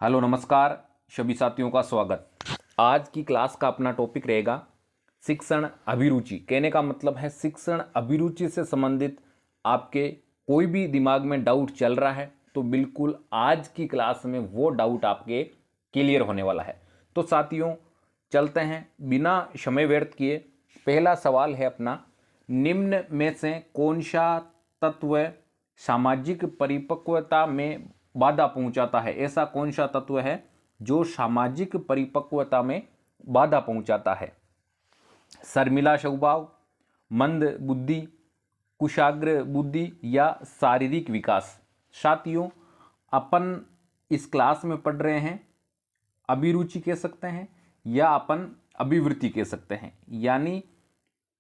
Hello नमस्कार सभी साथियों का स्वागत। आज की क्लास का अपना टॉपिक रहेगा शिक्षण अभिरुचि। कहने का मतलब है शिक्षण अभिरुचि से संबंधित आपके कोई भी दिमाग में डाउट चल रहा है तो बिल्कुल आज की क्लास में वो डाउट आपके क्लियर होने वाला है। तो साथियों चलते हैं बिना समय व्यर्थ किए। पहला सवाल है अपना, निम्न में से कौन सा तत्व सामाजिक परिपक्वता में बाधा पहुंचाता है? ऐसा कौन सा तत्व है जो सामाजिक परिपक्वता में बाधा पहुंचाता है? शर्मिला स्वभाव, मंद बुद्धि, कुशाग्र बुद्धि या शारीरिक विकास? साथियों अपन इस क्लास में पढ़ रहे हैं अभिरुचि कह सकते हैं या अपन अभिवृत्ति कह सकते हैं। यानी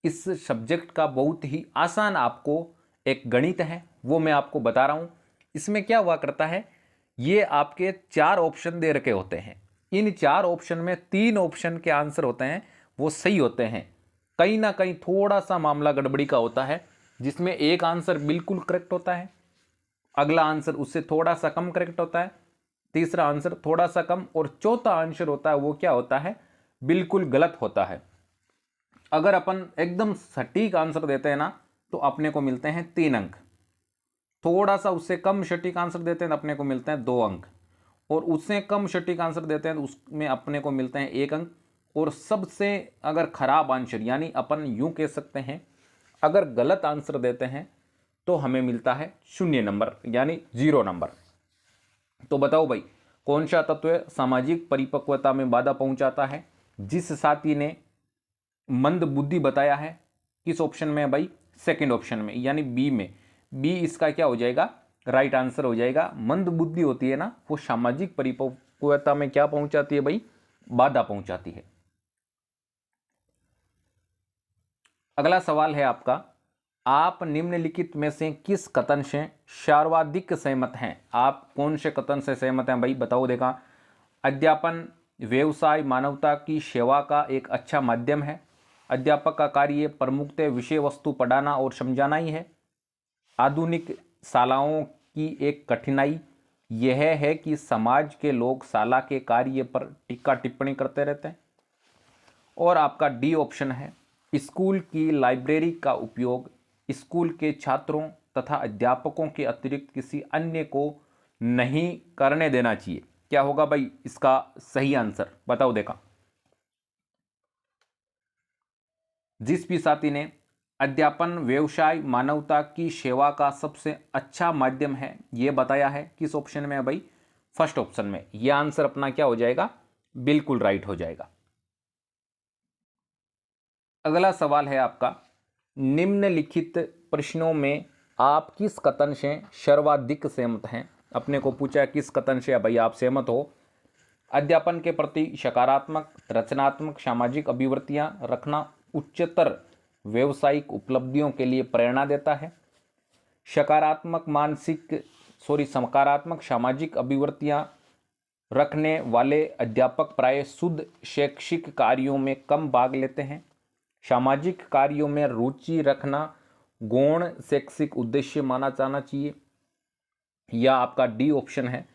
इस सब्जेक्ट का बहुत ही आसान आपको एक गणित है वो मैं आपको बता रहा हूं। इसमें क्या हुआ करता है, ये आपके 4 ऑप्शन दे रखे होते हैं। इन 4 ऑप्शन में 3 ऑप्शन के आंसर होते हैं वो सही होते हैं। कहीं ना कहीं थोड़ा सा मामला गड़बड़ी का होता है जिसमें एक आंसर बिल्कुल करेक्ट होता है, अगला आंसर उससे थोड़ा सा कम करेक्ट होता है, तीसरा आंसर थोड़ा सा कम और चौथा आंसर होता है वो क्या होता है, बिल्कुल गलत होता है। अगर अपन एकदम सटीक आंसर देते हैं ना तो अपने को मिलते हैं 3 अंक, थोड़ा सा उससे कम सटीक आंसर देते हैं तो अपने को मिलते हैं 2 अंक, और उससे कम सटीक आंसर देते हैं तो उसमें अपने को मिलते हैं 1 अंक, और सबसे अगर खराब आंसर यानी अपन यूं कह सकते हैं अगर गलत आंसर देते हैं तो हमें मिलता है 0 नंबर यानी 0 नंबर। तो बताओ भाई कौन सा तत्व सामाजिक परिपक्वता में बाधा पहुंचाता है? जिस साथी ने मंद बुद्धि बताया है किस ऑप्शन में है भाई? सेकंड ऑप्शन में यानी बी में। बी इसका क्या हो जाएगा, राइट आंसर हो जाएगा। मंद बुद्धि होती है ना वो सामाजिक परिपक्वता में क्या पहुंचाती है भाई? बाधा पहुंचाती है। अगला सवाल है आपका, आप निम्नलिखित में से किस कथन से सर्वाधिक सहमत हैं? आप कौन से कथन से सहमत हैं भाई बताओ। देखा, अध्यापन व्यवसाय मानवता की सेवा का एक अच्छा माध्यम है। अध्यापक का कार्य प्रमुखतः विषय वस्तु पढ़ाना और समझाना ही है। आधुनिक शालाओं की एक कठिनाई यह है कि समाज के लोग शाला के कार्य पर टीका टिप्पणी करते रहते हैं। और आपका डी ऑप्शन है, स्कूल की लाइब्रेरी का उपयोग स्कूल के छात्रों तथा अध्यापकों के अतिरिक्त किसी अन्य को नहीं करने देना चाहिए। क्या होगा भाई इसका सही आंसर बताओ। देखा, जिस भी साथी ने अध्यापन व्यवसाय मानवता की सेवा का सबसे अच्छा माध्यम है यह बताया है, किस ऑप्शन में है भाई? फर्स्ट ऑप्शन में। यह आंसर अपना क्या हो जाएगा, बिल्कुल राइट हो जाएगा। अगला सवाल है आपका, निम्नलिखित प्रश्नों में आप किस कथन से सर्वाधिक सहमत हैं? अपने को पूछा है किस कथन से भाई आप सहमत हो। अध्यापन के प्रति सकारात्मक रचनात्मक सामाजिक अभिवृत्तियां रखना उच्चतर व्यावसायिक उपलब्धियों के लिए प्रेरणा देता है। सकारात्मक सामाजिक अभिवृत्तियां रखने वाले अध्यापक प्राय शुद्ध शैक्षिक कार्यों में कम भाग लेते हैं। सामाजिक कार्यों में रुचि रखना गौण शैक्षिक उद्देश्य माना जाना चाहिए। या आपका डी ऑप्शन है,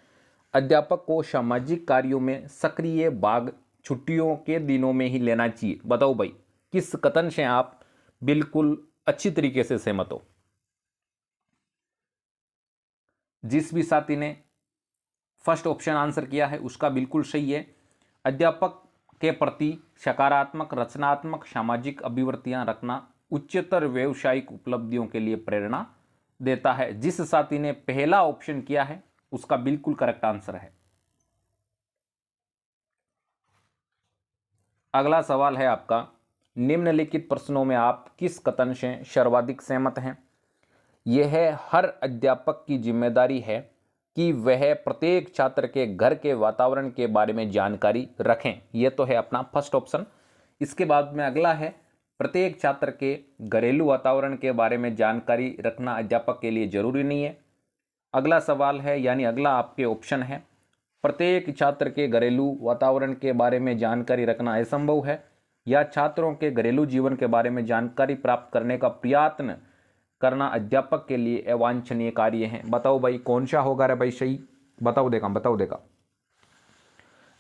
अध्यापक को सामाजिक कार्यों में सक्रिय भाग छुट्टियों के दिनों में ही लेना चाहिए। बताओ भाई किस कथन से आप बिल्कुल अच्छी तरीके से सहमत हो। जिस भी साथी ने फर्स्ट ऑप्शन आंसर किया है उसका बिल्कुल सही है। अध्यापक के प्रति सकारात्मक रचनात्मक सामाजिक अभिवृत्तियां रखना उच्चतर व्यावसायिक उपलब्धियों के लिए प्रेरणा देता है। जिस साथी ने पहला ऑप्शन किया है उसका बिल्कुल करेक्ट आंसर है। अगला सवाल है आपका, निम्नलिखित प्रश्नों में आप किस कथन से सर्वाधिक सहमत हैं? यह हर अध्यापक की जिम्मेदारी है कि वह प्रत्येक छात्र के घर के वातावरण के बारे में जानकारी रखें। यह तो है अपना फर्स्ट ऑप्शन। इसके बाद में अगला है, प्रत्येक छात्र के घरेलू वातावरण के बारे में जानकारी रखना अध्यापक के लिए जरूरी नहीं है। अगला सवाल है यानी अगला आपके ऑप्शन है, प्रत्येक छात्र के घरेलू वातावरण के बारे में जानकारी रखना असंभव है या छात्रों के घरेलू जीवन के बारे में जानकारी प्राप्त करने का प्रयत्न करना अध्यापक के लिए अवांछनीय कार्य है। बताओ भाई कौन सा होगा रे भाई सही? बताओ देखा।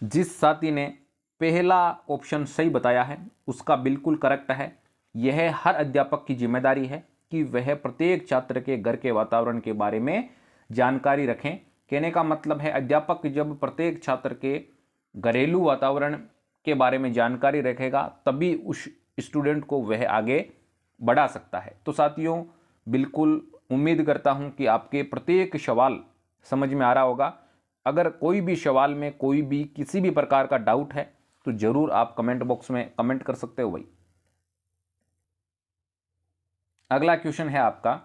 जिस साथी ने पहला ऑप्शन सही बताया है उसका बिल्कुल करेक्ट है। यह हर अध्यापक की जिम्मेदारी है कि वह प्रत्येक छात्र के घर के वातावरण के बारे में जानकारी रखें। कहने का मतलब है अध्यापक जब प्रत्येक छात्र के घरेलू वातावरण के बारे में जानकारी रखेगा तभी उस स्टूडेंट को वह आगे बढ़ा सकता है। तो साथियों, बिल्कुल उम्मीद करता हूं कि आपके प्रत्येक सवाल समझ में आ रहा होगा। अगर कोई भी सवाल में कोई भी किसी भी प्रकार का डाउट है तो जरूर आप कमेंट बॉक्स में कमेंट कर सकते हो भाई। अगला क्वेश्चन है आपका,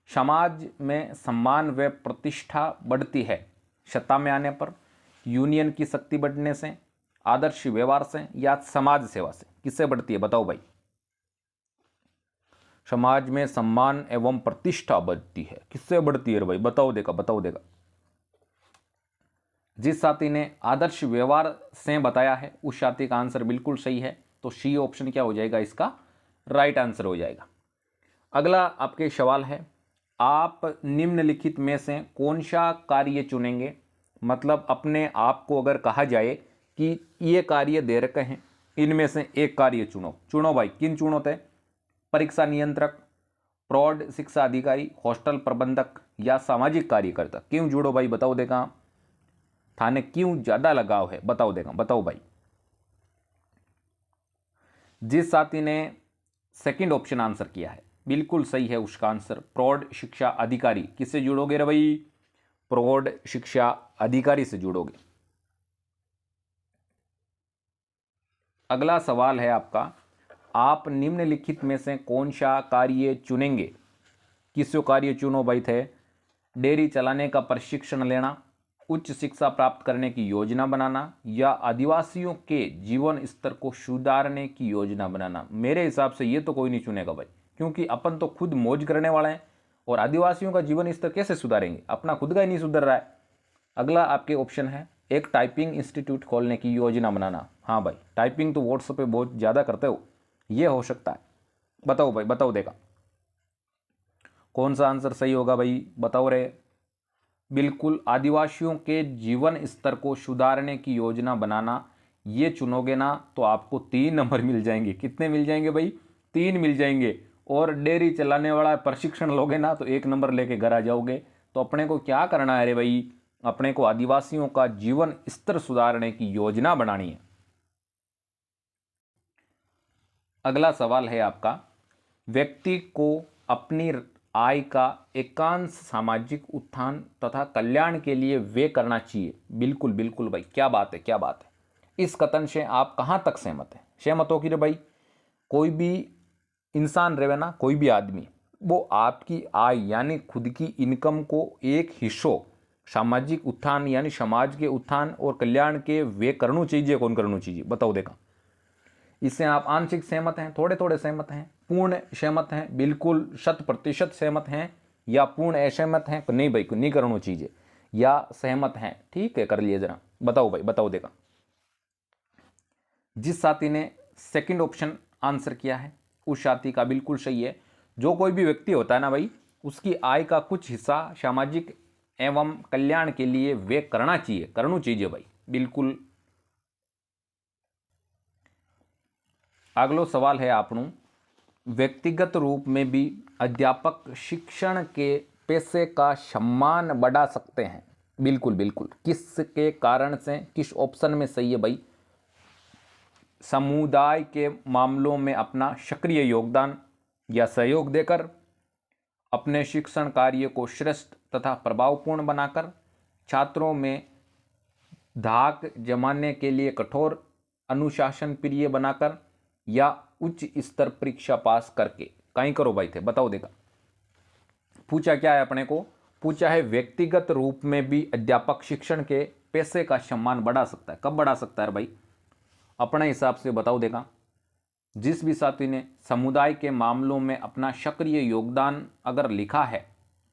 समाज में सम्मान व प्रतिष्ठा बढ़ती है सत्ता में आने पर, यूनियन की शक्ति बढ़ने से, आदर्श व्यवहार से या समाज सेवा से? किससे बढ़ती है बताओ भाई। समाज में सम्मान एवं प्रतिष्ठा बढ़ती है, किससे बढ़ती है भाई? बताओ देगा। जिस साथी ने आदर्श व्यवहार से बताया है उस साथी का आंसर बिल्कुल सही है। तो सी ऑप्शन क्या हो जाएगा? इसका राइट आंसर हो जाएगा। अगला आपके सवाल है, आप निम्नलिखित में से कौन सा कार्य चुनेंगे? मतलब अपने आप को अगर कहा जाए कि ये कार्य दे रखे हैं, इनमें से एक कार्य चुनो भाई। किन चुनो थे? परीक्षा नियंत्रक, प्रौढ़ शिक्षा अधिकारी, हॉस्टल प्रबंधक या सामाजिक कार्यकर्ता? क्यों जुड़ो भाई? बताओ देगा। थाने क्यों ज्यादा लगाव है? बताओ भाई। जिस साथी ने सेकंड ऑप्शन आंसर किया है बिल्कुल सही है उसका आंसर प्रौढ़ शिक्षा अधिकारी। किससे जुड़ोगे रे भाई? प्रौढ़ शिक्षा अधिकारी से जुड़ोगे। अगला सवाल है आपका, आप निम्नलिखित में से कौन सा कार्य चुनेंगे? किसो कार्य चुनो भाई थे? डेयरी चलाने का प्रशिक्षण लेना, उच्च शिक्षा प्राप्त करने की योजना बनाना या आदिवासियों के जीवन स्तर को सुधारने की योजना बनाना? मेरे हिसाब से ये तो कोई नहीं चुनेगा भाई, क्योंकि अपन तो खुद मौज करने वाले हैं और आदिवासियों का जीवन स्तर कैसे सुधारेंगे? अपना खुद का ही नहीं सुधर रहा है। अगला आपके ऑप्शन है, एक टाइपिंग इंस्टीट्यूट खोलने की योजना बनाना। हाँ भाई, टाइपिंग तो व्हाट्सएप पे बहुत ज़्यादा करते हो, ये हो सकता है। बताओ भाई, बताओ देगा। कौन सा आंसर सही होगा भाई? बताओ रे। बिल्कुल, आदिवासियों के जीवन स्तर को सुधारने की योजना बनाना। ये चुनोगे ना तो आपको 3 नंबर मिल जाएंगे। कितने मिल जाएंगे भाई? 3 मिल जाएंगे। और डेयरी चलाने वाला प्रशिक्षण लोगे ना तो 1 नंबर लेके घर आ जाओगे। तो अपने को क्या करना है रे भाई? अपने को आदिवासियों का जीवन स्तर सुधारने की योजना बनानी है। अगला सवाल है आपका, व्यक्ति को अपनी आय का एकांश सामाजिक उत्थान तथा कल्याण के लिए व्यय करना चाहिए। बिल्कुल भाई, क्या बात है। इस कथन से आप कहां तक सहमत हैं? सहमत हो कि रे भाई, कोई भी इंसान रहे ना, कोई भी आदमी, वो आपकी आय यानी खुद की इनकम को एक हिस्सों सामाजिक उत्थान यानी समाज के उत्थान और कल्याण के व्यय करना चाहिए। कौन करना चाहिए? बताओ देखा। इससे आप आंशिक सहमत हैं, थोड़े थोड़े सहमत हैं, पूर्ण सहमत हैं, बिल्कुल 100% सहमत हैं, या पूर्ण असहमत हैं? नहीं भाई, नहीं करना चाहिए, या सहमत हैं? ठीक है, कर लिए जरा। बताओ भाई, बताओ देगा। जिस साथी ने सेकंड ऑप्शन आंसर किया है उस साथी का बिल्कुल सही है। जो कोई भी व्यक्ति होता है ना भाई, उसकी आय का कुछ हिस्सा सामाजिक एवं कल्याण के लिए व्यय करना चाहिए भाई, बिल्कुल। अगलो सवाल है आपनू, व्यक्तिगत रूप में भी अध्यापक शिक्षण के पैसे का सम्मान बढ़ा सकते हैं? बिल्कुल। किसके कारण से? किस ऑप्शन में सही है भाई? समुदाय के मामलों में अपना सक्रिय योगदान या सहयोग देकर, अपने शिक्षण कार्य को श्रेष्ठ तथा प्रभावपूर्ण बनाकर, छात्रों में धाक जमाने के लिए कठोर अनुशासन प्रिय बनाकर, या उच्च स्तर परीक्षा पास करके? कहीं करो भाई थे, बताओ देगा। पूछा क्या है अपने को? पूछा है व्यक्तिगत रूप में भी अध्यापक शिक्षण के पैसे का सम्मान बढ़ा सकता है। कब बढ़ा सकता है भाई? अपने हिसाब से बताओ देगा। जिस भी साथी ने समुदाय के मामलों में अपना सक्रिय योगदान अगर लिखा है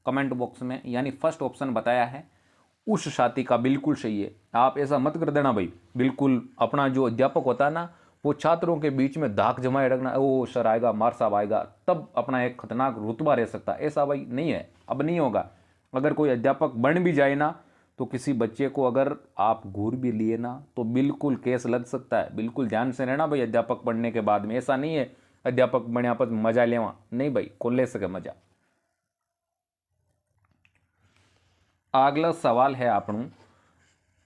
कमेंट बॉक्स में, यानी फर्स्ट ऑप्शन बताया है, उस साथी का बिल्कुल सही है। आप ऐसा मत कर देना भाई। बिल्कुल, अपना जो अध्यापक होता है ना, वो छात्रों के बीच में धाक जमाए रखना, ओ सर आएगा, मार साहब आएगा, तब अपना एक खतरनाक रुतबा रह सकता है। ऐसा भाई नहीं है, अब नहीं होगा। अगर कोई अध्यापक बन भी जाए ना तो किसी बच्चे को अगर आप घूर भी लिए ना तो बिल्कुल केस लग सकता है। बिल्कुल ध्यान से रहना भाई, अध्यापक बनने के बाद में ऐसा नहीं है अध्यापक बने आपस में मजा लेवा, नहीं भाई, को ले सके मजा। अगला सवाल है आपनू,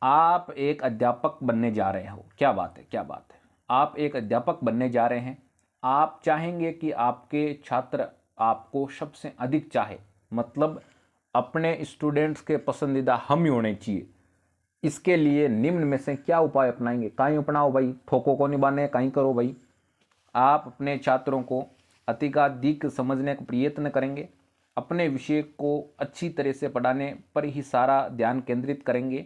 आप एक अध्यापक बनने जा रहे हो, क्या बात है, क्या बात है, आप एक अध्यापक बनने जा रहे हैं। आप चाहेंगे कि आपके छात्र आपको सबसे अधिक चाहे, मतलब अपने स्टूडेंट्स के पसंदीदा हम ही होने चाहिए। इसके लिए निम्न में से क्या उपाय अपनाएंगे? कहीं अपनाओ भाई, ठोको को नहीं बाने, कहीं करो भाई। आप अपने छात्रों को अधिकाधिक समझने का प्रयत्न करेंगे, अपने विषय को अच्छी तरह से पढ़ाने पर ही सारा ध्यान केंद्रित करेंगे,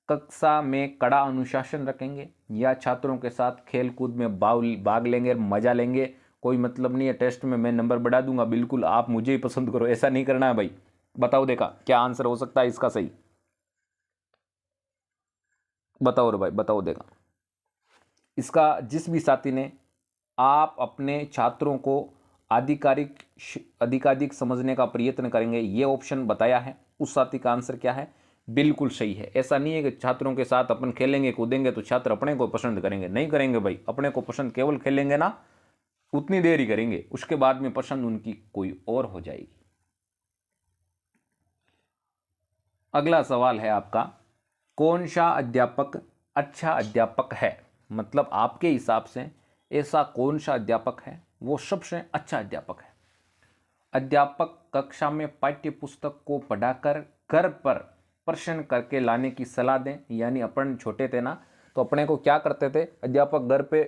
कक्षा में कड़ा अनुशासन रखेंगे, या छात्रों के साथ खेल कूद में भाग लेंगे, मजा लेंगे, कोई मतलब नहीं है टेस्ट में मैं नंबर बढ़ा दूंगा, बिल्कुल आप मुझे ही पसंद करो, ऐसा नहीं करना है भाई। बताओ देखा क्या आंसर हो सकता है इसका सही, बताओ रे भाई, बताओ देखा। इसका जिस भी साथी ने आप अपने छात्रों को अधिकाधिक समझने का प्रयत्न करेंगे ये ऑप्शन बताया है, उस साथी का आंसर क्या है? बिल्कुल सही है। ऐसा नहीं है कि छात्रों के साथ अपन खेलेंगे कूदेंगे तो छात्र अपने को पसंद करेंगे, नहीं करेंगे भाई। अपने को पसंद केवल खेलेंगे ना उतनी देर ही करेंगे, उसके बाद में पसंद उनकी कोई और हो जाएगी। अगला सवाल है आपका, कौन सा अध्यापक अच्छा अध्यापक है? मतलब आपके हिसाब से ऐसा कौन सा अध्यापक है वो सबसे अच्छा अध्यापक है? अध्यापक कक्षा में पाठ्य पुस्तक को पढ़ाकर घर पर प्रश्न करके लाने की सलाह दें। यानी अपन छोटे थे ना तो अपने को क्या करते थे, अध्यापक घर पे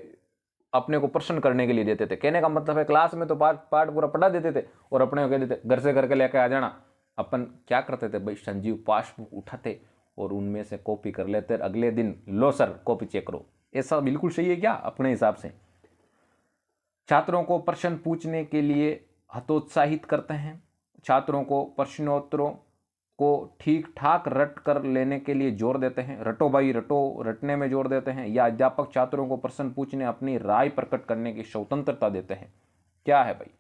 अपने को प्रश्न करने के लिए देते थे। कहने का मतलब है क्लास में तो पाठ पूरा पढ़ा देते थे और अपने को कह देते घर से करके लेके आ जाना। अपन क्या करते थे भाई, संजीव पासबुक उठाते और उनमें से कॉपी कर लेते, अगले दिन लो सर कॉपी चेक करो। ऐसा बिल्कुल सही है क्या अपने हिसाब से? छात्रों को प्रश्न पूछने के लिए हतोत्साहित करते हैं, छात्रों को प्रश्नोत्तरों को ठीक ठाक रट कर लेने के लिए जोर देते हैं, रटो भाई रटो, रटने में जोर देते हैं, या अध्यापक छात्रों को प्रश्न पूछने अपनी राय प्रकट करने की स्वतंत्रता देते हैं? क्या है भाई?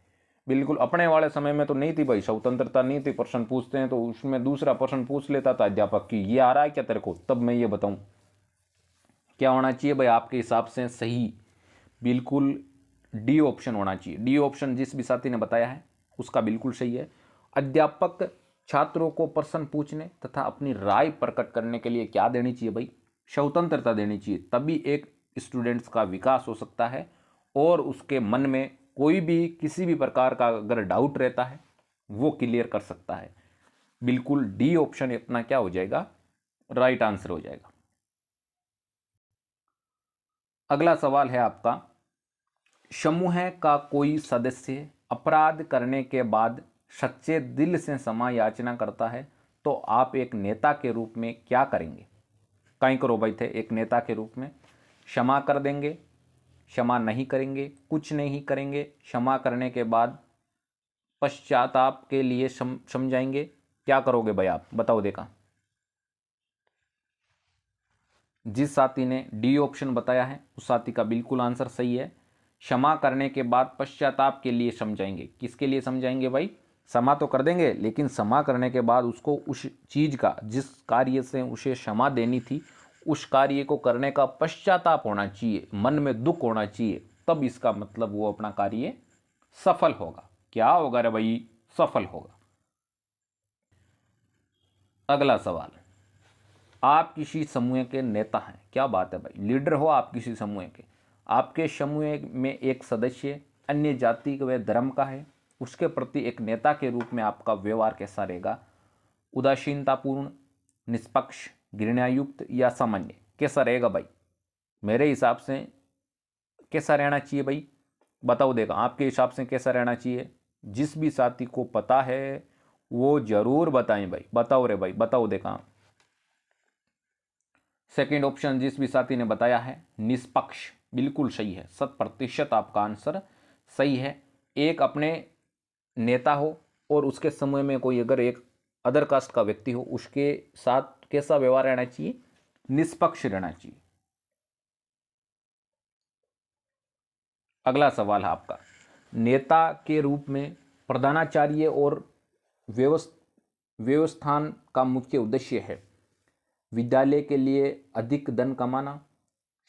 बिल्कुल अपने वाले समय में तो नहीं थी भाई, स्वतंत्रता नहीं थी। प्रश्न पूछते हैं तो उसमें दूसरा प्रश्न पूछ लेता था अध्यापक की, ये आ रहा है क्या तेरे को, तब मैं ये बताऊं क्या होना चाहिए भाई आपके हिसाब से सही? बिल्कुल डी ऑप्शन होना चाहिए। डी ऑप्शन जिस भी साथी ने बताया है उसका बिल्कुल सही है। अध्यापक छात्रों को प्रश्न पूछने तथा अपनी राय प्रकट करने के लिए क्या देनी चाहिए भाई? स्वतंत्रता देनी चाहिए, तभी एक स्टूडेंट्स का विकास हो सकता है और उसके मन में कोई भी किसी भी प्रकार का अगर डाउट रहता है वो क्लियर कर सकता है। बिल्कुल डी ऑप्शन अपना क्या हो जाएगा, राइट आंसर हो जाएगा। अगला सवाल है आपका, समूह का कोई सदस्य अपराध करने के बाद सच्चे दिल से क्षमा याचना करता है तो आप एक नेता के रूप में क्या करेंगे? कहीं करो भाई थे, एक नेता के रूप में क्षमा कर देंगे, क्षमा नहीं करेंगे, कुछ नहीं करेंगे, क्षमा करने के बाद पश्चाताप के लिए समझाएंगे, क्या करोगे भाई आप? बताओ देखा। जिस साथी ने डी ऑप्शन बताया है उस साथी का बिल्कुल आंसर सही है। क्षमा करने के बाद पश्चाताप के लिए समझाएंगे। किसके लिए समझाएंगे भाई? क्षमा तो कर देंगे लेकिन क्षमा करने के बाद उसको उस चीज़ का, जिस कार्य से उसे क्षमा देनी थी, उस कार्य को करने का पश्चाताप होना चाहिए, मन में दुख होना चाहिए, तब इसका मतलब वो अपना कार्य सफल होगा। क्या होगा रे भाई? सफल होगा। अगला सवाल, आप किसी समूह के नेता हैं, क्या बात है भाई, लीडर हो आप किसी समूह के। आपके समूह में एक सदस्य अन्य जाति व धर्म का है, उसके प्रति एक नेता के रूप में आपका व्यवहार कैसा रहेगा? उदासीनतापूर्ण, निष्पक्ष, घृणायुक्त या सामान्य, कैसा रहेगा भाई? मेरे हिसाब से कैसा रहना चाहिए भाई? बताओ देगा आपके हिसाब से कैसा रहना चाहिए? जिस भी साथी को पता है वो जरूर बताएं भाई, बताओ रे भाई, बताओ देखा। सेकेंड ऑप्शन जिस भी साथी ने बताया है निष्पक्ष, बिल्कुल सही है, 100% आपका आंसर सही है। एक अपने नेता हो और उसके समूह में कोई अगर एक अदर कास्ट का व्यक्ति हो, उसके साथ कैसा व्यवहार रहना चाहिए? निष्पक्ष रहना चाहिए। अगला सवाल है आपका, नेता के रूप में प्रधानाचार्य और व्यवस्थान का मुख्य उद्देश्य है। विद्यालय के लिए अधिक धन कमाना,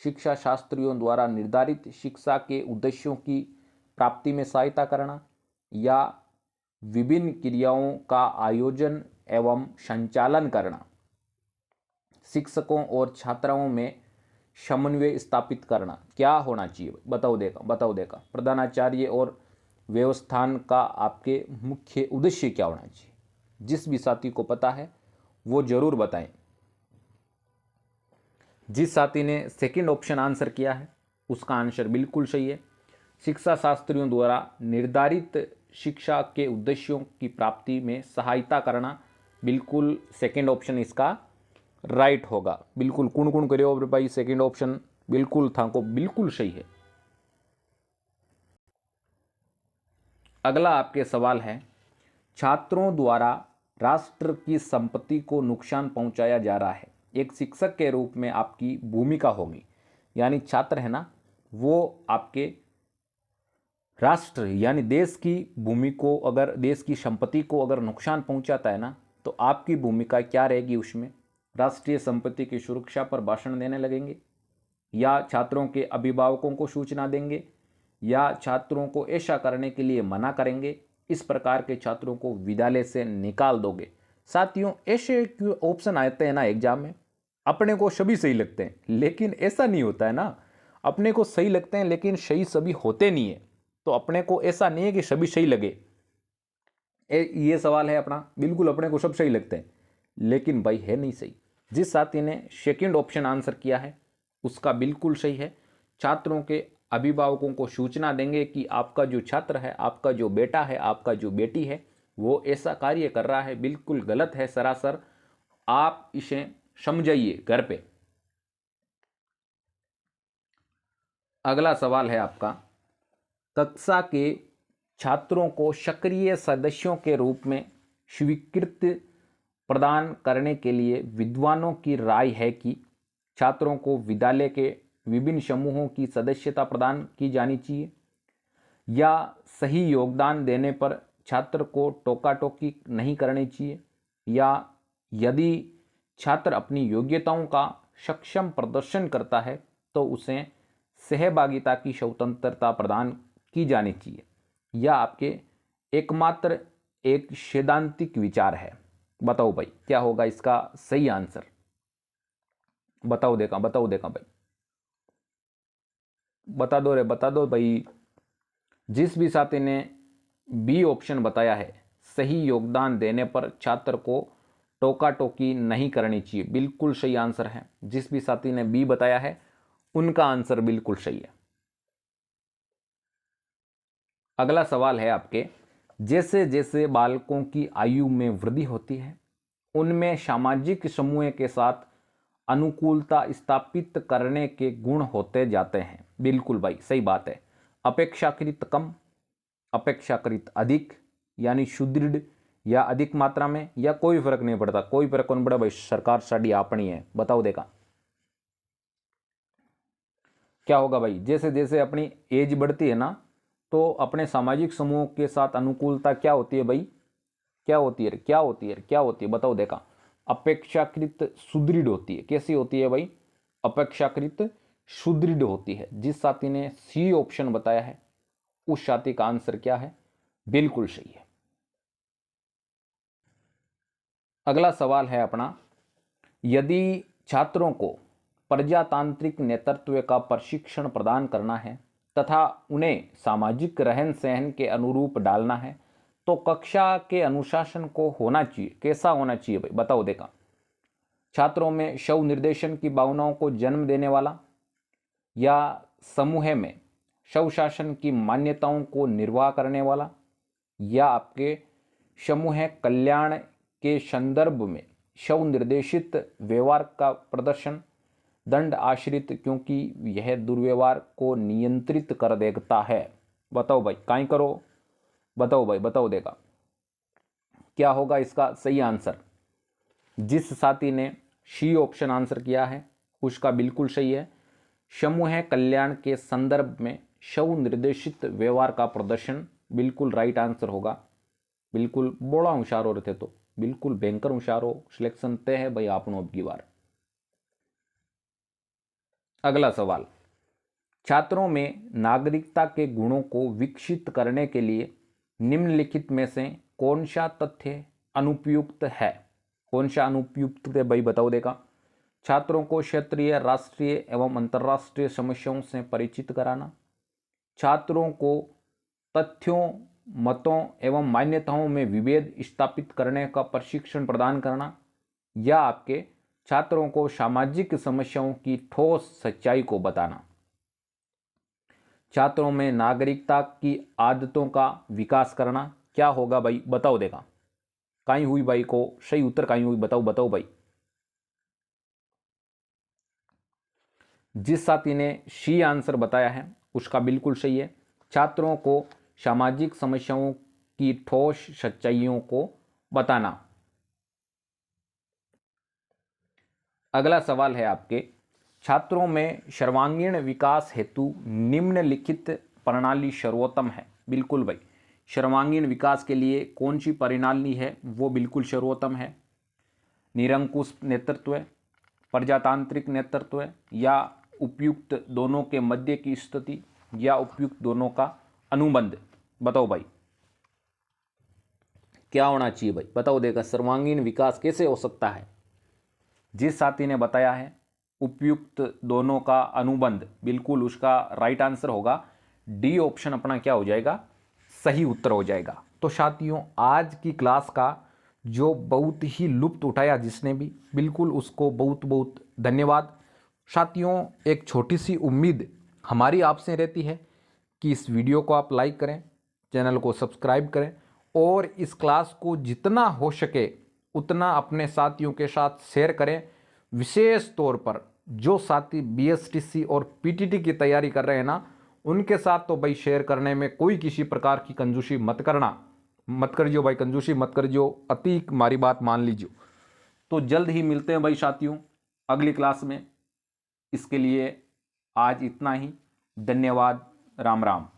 शिक्षा शास्त्रियों द्वारा निर्धारित शिक्षा के उद्देश्यों की प्राप्ति में सहायता करना, या विभिन्न क्रियाओं का आयोजन एवं संचालन करना, शिक्षकों और छात्राओं में समन्वय स्थापित करना। क्या होना चाहिए बताओ देगा प्रधानाचार्य और व्यवस्थान का आपके मुख्य उद्देश्य क्या होना चाहिए। जिस भी साथी को पता है वो जरूर बताएं। जिस साथी ने सेकंड ऑप्शन आंसर किया है उसका आंसर बिल्कुल सही है। शिक्षा शास्त्रियों द्वारा निर्धारित शिक्षा के उद्देश्यों की प्राप्ति में सहायता करना, बिल्कुल सेकंड ऑप्शन इसका राइट होगा। बिल्कुल कुण कुण करियो भाई, सेकंड ऑप्शन बिल्कुल था को बिल्कुल सही है। अगला आपके सवाल है, छात्रों द्वारा राष्ट्र की संपत्ति को नुकसान पहुंचाया जा रहा है, एक शिक्षक के रूप में आपकी भूमिका होगी। यानी छात्र है ना, वो आपके राष्ट्र यानी देश की भूमि को, अगर देश की संपत्ति को अगर नुकसान पहुंचाता है ना, तो आपकी भूमिका क्या रहेगी उसमें। राष्ट्रीय संपत्ति की सुरक्षा पर भाषण देने लगेंगे, या छात्रों के अभिभावकों को सूचना देंगे, या छात्रों को ऐसा करने के लिए मना करेंगे। इस प्रकार के छात्रों को विद्यालय से निकाल दोगे। साथियों, ऐसे ऑप्शन आते हैं ना एग्जाम में, अपने को सभी सही लगते हैं, लेकिन ऐसा नहीं होता है ना। अपने को सही लगते हैं लेकिन सही सभी होते नहीं है। तो अपने को ऐसा नहीं है कि सभी सही लगे। ये सवाल है अपना, बिल्कुल अपने को सब सही लगते हैं, लेकिन भाई है नहीं सही। जिस साथी ने सेकंड ऑप्शन आंसर किया है उसका बिल्कुल सही है। छात्रों के अभिभावकों को सूचना देंगे कि आपका जो छात्र है, आपका जो बेटा है, आपका जो बेटी है, वो ऐसा कार्य कर रहा है, बिल्कुल गलत है सरासर, आप इसे समझाइए घर पे। अगला सवाल है आपका, कक्षा के छात्रों को सक्रिय सदस्यों के रूप में स्वीकृति प्रदान करने के लिए विद्वानों की राय है कि छात्रों को विद्यालय के विभिन्न समूहों की सदस्यता प्रदान की जानी चाहिए, या सही योगदान देने पर छात्र को टोका टोकी नहीं करनी चाहिए, या यदि छात्र अपनी योग्यताओं का सक्षम प्रदर्शन करता है तो उसे सहभागिता की स्वतंत्रता प्रदान की जानी चाहिए, या आपके एकमात्र एक सैद्धांतिक विचार है। बताओ भाई क्या होगा इसका सही आंसर। बताओ देखा भाई, बता दो भाई। जिस भी साथी ने बी ऑप्शन बताया है, सही योगदान देने पर छात्र को टोका टोकी नहीं करनी चाहिए, बिल्कुल सही आंसर है। जिस भी साथी ने बी बताया है उनका आंसर बिल्कुल सही है। अगला सवाल है आपके, जैसे जैसे बालकों की आयु में वृद्धि होती है उनमें सामाजिक समूह के साथ अनुकूलता स्थापित करने के गुण होते जाते हैं। बिल्कुल भाई सही बात है। अपेक्षाकृत कम, अपेक्षाकृत अधिक, यानी सुदृढ़ या अधिक मात्रा में, या कोई फर्क नहीं पड़ता। कोई फर्क कौन पड़ा भाई, सरकार साड़ी अपनी है। बताओ देखा क्या होगा भाई। जैसे जैसे अपनी एज बढ़ती है ना, तो अपने सामाजिक समूह के साथ अनुकूलता क्या होती है भाई, क्या होती है बताओ देखा। अपेक्षाकृत सुदृढ़ होती है। कैसी होती है भाई, अपेक्षाकृत सुदृढ़ होती है। जिस साथी ने सी ऑप्शन बताया है उस साथी का आंसर क्या है, बिल्कुल सही है। अगला सवाल है अपना, यदि छात्रों को प्रजातांत्रिक नेतृत्व का प्रशिक्षण प्रदान करना है तथा उन्हें सामाजिक रहन सहन के अनुरूप डालना है तो कक्षा के अनुशासन को होना चाहिए, कैसा होना चाहिए भाई बताओ देखा। छात्रों में स्व निर्देशन की भावनाओं को जन्म देने वाला, या समूह में स्व शासन की मान्यताओं को निर्वाह करने वाला, या आपके समूह कल्याण के संदर्भ में स्व निर्देशित व्यवहार का प्रदर्शन, दंड आश्रित क्योंकि यह दुर्व्यवहार को नियंत्रित कर देता है। बताओ भाई काई करो, बताओ देगा क्या होगा इसका सही आंसर। जिस साथी ने सी ऑप्शन आंसर किया है उसका बिल्कुल सही है। समूह कल्याण के संदर्भ में स्व निर्देशित व्यवहार का प्रदर्शन बिल्कुल राइट आंसर होगा। बिल्कुल बड़ा होशियार हो रहे थे तो बिल्कुल भयंकर होशियार हो, सिलेक्शन तय है भाई आपनो अब की बार। अगला सवाल, छात्रों में नागरिकता के गुणों को विकसित करने के लिए निम्नलिखित में से कौन सा तथ्य अनुपयुक्त है? कौन सा अनुपयुक्त है भाई, बताओ देगा। छात्रों को क्षेत्रीय, राष्ट्रीय एवं अंतर्राष्ट्रीय समस्याओं से परिचित कराना, छात्रों को तथ्यों, मतों एवं मान्यताओं में विभेद स्थापित करने का प्रशिक्षण प्रदान करना, या आपके छात्रों को सामाजिक समस्याओं की ठोस सच्चाई को बताना। छात्रों में नागरिकता की आदतों का विकास करना क्या होगा भाई, बताओ देगा। कहीं हुई भाई को सही उत्तर कहीं हुई, बताओ बताओ भाई। जिस साथी ने सी आंसर बताया है उसका बिल्कुल सही है, छात्रों को सामाजिक समस्याओं की ठोस सच्चाइयों को बताना। अगला सवाल है आपके, छात्रों में सर्वांगीण विकास हेतु निम्नलिखित प्रणाली सर्वोत्तम है? बिल्कुल भाई, सर्वांगीण विकास के लिए कौन सी प्रणाली है वो बिल्कुल सर्वोत्तम है। निरंकुश नेतृत्व, प्रजातांत्रिक नेतृत्व, या उपयुक्त दोनों के मध्य की स्थिति, या उपयुक्त दोनों का अनुबंध? बताओ भाई क्या होना चाहिए भाई, बताओ देगा। सर्वांगीण विकास कैसे हो सकता है? जिस साथी ने बताया है उपयुक्त दोनों का अनुबंध, बिल्कुल उसका राइट आंसर होगा डी ऑप्शन अपना क्या हो जाएगा, सही उत्तर हो जाएगा। तो साथियों, आज की क्लास का जो बहुत ही लुत्फ उठाया जिसने भी, बिल्कुल उसको बहुत बहुत धन्यवाद। साथियों, एक छोटी सी उम्मीद हमारी आपसे रहती है कि इस वीडियो को आप लाइक करें, चैनल को सब्सक्राइब करें, और इस क्लास को जितना हो सके उतना अपने साथियों के साथ शेयर करें। विशेष तौर पर जो साथी बीएसटीसी और पीटीटी की तैयारी कर रहे हैं ना, उनके साथ तो भाई शेयर करने में कोई किसी प्रकार की कंजूसी मत करियो भाई, कंजूसी मत करियो, अति हमारी बात मान लीजिए। तो जल्द ही मिलते हैं भाई साथियों अगली क्लास में। इसके लिए आज इतना ही, धन्यवाद, राम राम।